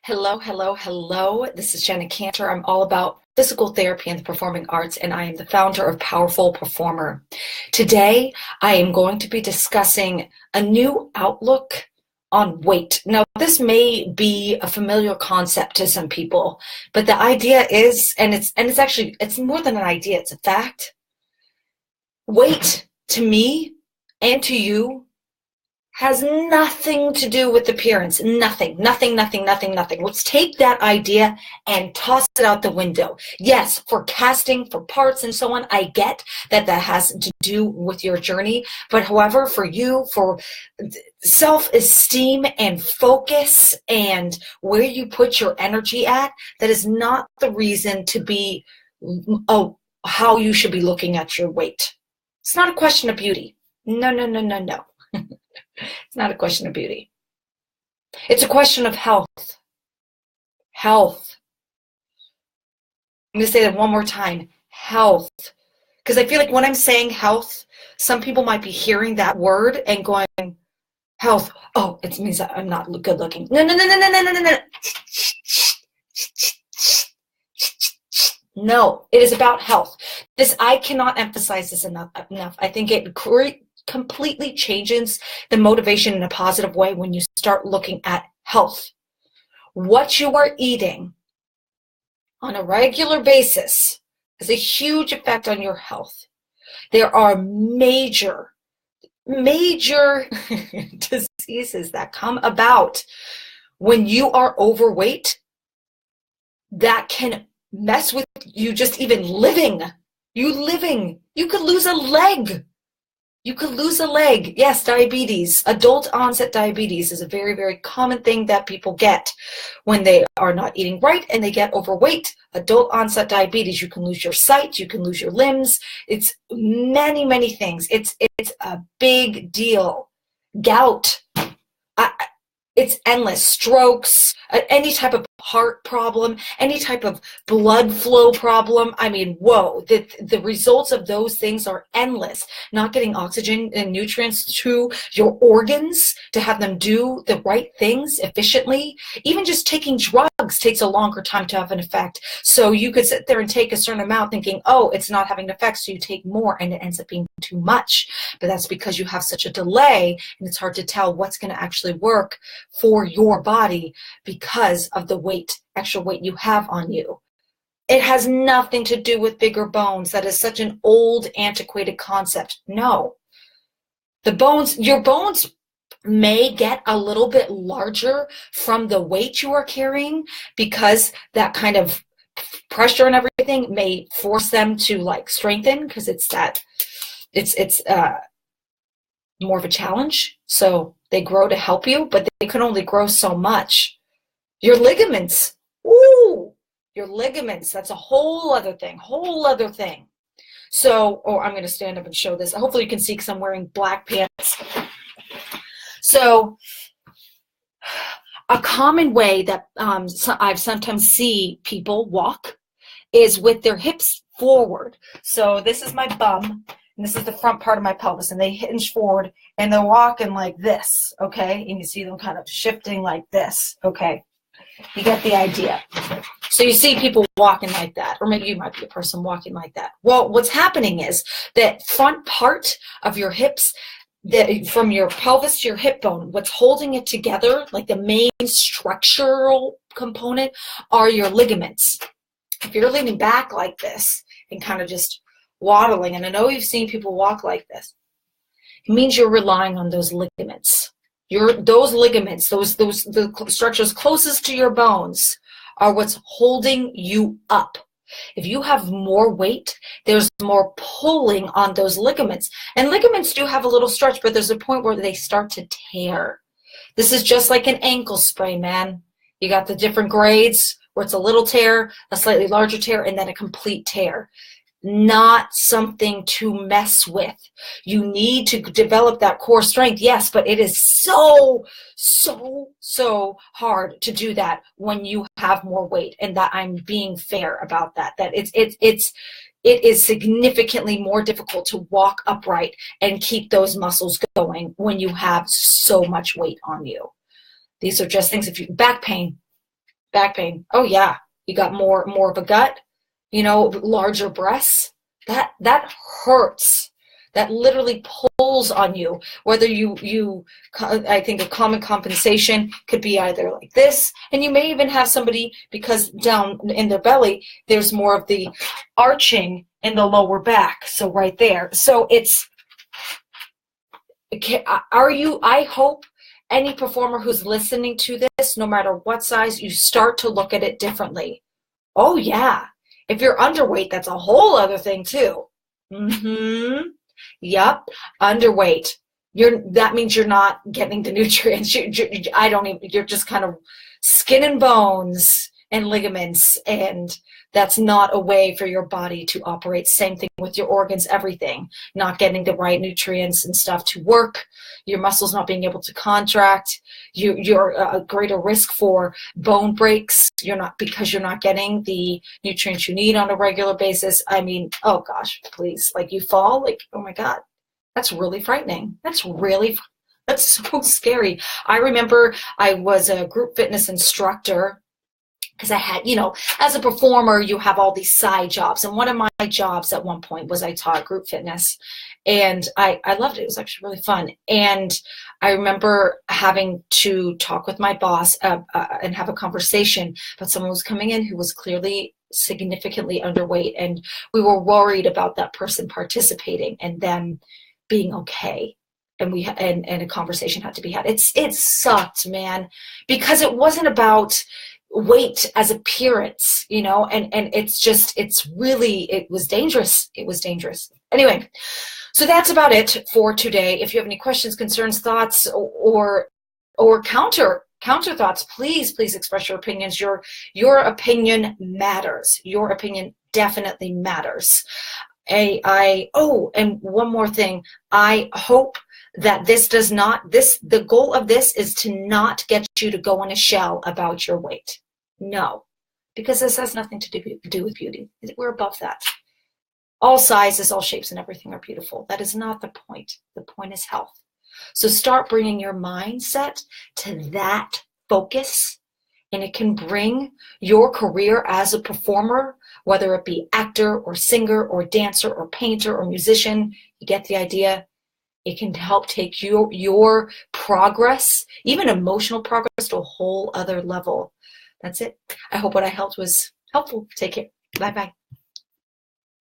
Hello, hello, hello. This is Jenna Cantor. I'm all about physical therapy and the performing arts, and I am the founder of Powerful Performer. Today, I am going to be discussing a new outlook on weight. Now, this may be a familiar concept to some people, but the idea is, and it's more than an idea, it's a fact. Weight, to me and to you, has nothing to do with appearance. Nothing, nothing, nothing, nothing, nothing. Let's take that idea and toss it out the window. Yes, for casting, for parts and so on, I get that that has to do with your journey. But however, for you, for self-esteem and focus and where you put your energy at, that is not the reason to be, how you should be looking at your weight. It's not a question of beauty. No, no, no, no, no. It's not a question of beauty. It's a question of health. Health. I'm going to say that one more time. Health. Because I feel like when I'm saying health, some people might be hearing that word and going, health. Oh, it means that I'm not good looking. No, no, no, no, no, no, no, no, no. No, it is about health. I cannot emphasize this enough. I think it completely changes the motivation in a positive way when you start looking at health. What you are eating on a regular basis has a huge effect on your health. There are major diseases that come about when you are overweight that can mess with you just even living. You could lose a leg. You could lose a leg. Yes, diabetes. Adult onset diabetes is a very, very common thing that people get when they are not eating right and they get overweight. Adult onset diabetes. You can lose your sight. You can lose your limbs. It's many, many things. It's a big deal. Gout. It's endless. Strokes, any type of heart problem, any type of blood flow problem. I mean, whoa, the results of those things are endless. Not getting oxygen and nutrients to your organs to have them do the right things efficiently. Even just taking drugs takes a longer time to have an effect. So you could sit there and take a certain amount thinking, oh, it's not having an effect, so you take more and it ends up being too much. But that's because you have such a delay and it's hard to tell what's going to actually work for your body because of the extra weight you have on you. It has nothing to do with bigger bones. That is such an old, antiquated concept. No. Your bones may get a little bit larger from the weight you are carrying because that kind of pressure and everything may force them to like strengthen because it's more of a challenge. So they grow to help you, but they can only grow so much. Your ligaments, your ligaments, that's a whole other thing. So, I'm going to stand up and show this. Hopefully you can see because I'm wearing black pants. So, a common way that I've sometimes see people walk is with their hips forward. So this is my bum, and this is the front part of my pelvis, and they hinge forward, and they're walking like this, okay? And you see them kind of shifting like this, okay? You get the idea. So you see people walking like that, or maybe you might be a person walking like that. Well, what's happening is that front part of your hips, from your pelvis to your hip bone, what's holding it together, like the main structural component, are your ligaments. If you're leaning back like this and kind of just waddling, and I know you've seen people walk like this, it means you're relying on those ligaments. Those ligaments, the structures closest to your bones are what's holding you up. If you have more weight, there's more pulling on those ligaments. And ligaments do have a little stretch, but there's a point where they start to tear. This is just like an ankle sprain, man. You got the different grades where it's a little tear, a slightly larger tear, and then a complete tear. Not something to mess with. You need to develop that core strength, yes, but it is so hard to do that when you have more weight, and that I'm being fair about that. That it is significantly more difficult to walk upright and keep those muscles going when you have so much weight on you. These are just things. If you back pain, Back pain. Oh yeah. You got more of a gut, larger breasts. That hurts. That literally pulls on you. Whether I think a common compensation could be either like this, and you may even have somebody, because down in their belly, there's more of the arching in the lower back. So right there. So I hope any performer who's listening to this, no matter what size, you start to look at it differently. Oh yeah. If you're underweight, that's a whole other thing too. Yep. Underweight. That means you're not getting the nutrients. You're just kind of skin and bones and ligaments, and that's not a way for your body to operate. Same thing with your organs, everything. Not getting the right nutrients and stuff to work, your muscles not being able to contract, you're a greater risk for bone breaks. Because you're not getting the nutrients you need on a regular basis. I mean, oh gosh, please, like you fall, like, oh my God, that's really frightening. That's so scary. I remember I was a group fitness instructor, because I had, as a performer, you have all these side jobs. And one of my jobs at one point was I taught group fitness. And I loved it. It was actually really fun. And I remember having to talk with my boss and have a conversation about someone who was coming in who was clearly significantly underweight. And we were worried about that person participating and them being okay. And and a conversation had to be had. It sucked, man, because it wasn't about weight as appearance, and it was dangerous. It was dangerous. Anyway, so that's about it for today. If you have any questions, concerns, thoughts, or counter thoughts, please express your opinions. Your opinion matters. Your opinion definitely matters. And one more thing. I hope that the goal of this is to not get you to go in a shell about your weight. No, because this has nothing to do with beauty. We're above that. All sizes, all shapes, and everything are beautiful. That is not the point. The point is health. So start bringing your mindset to that focus, and it can bring your career as a performer, whether it be actor or singer or dancer or painter or musician. You get the idea. It can help take your progress, even emotional progress, to a whole other level. That's it. I hope what I helped was helpful. Take care. Bye-bye.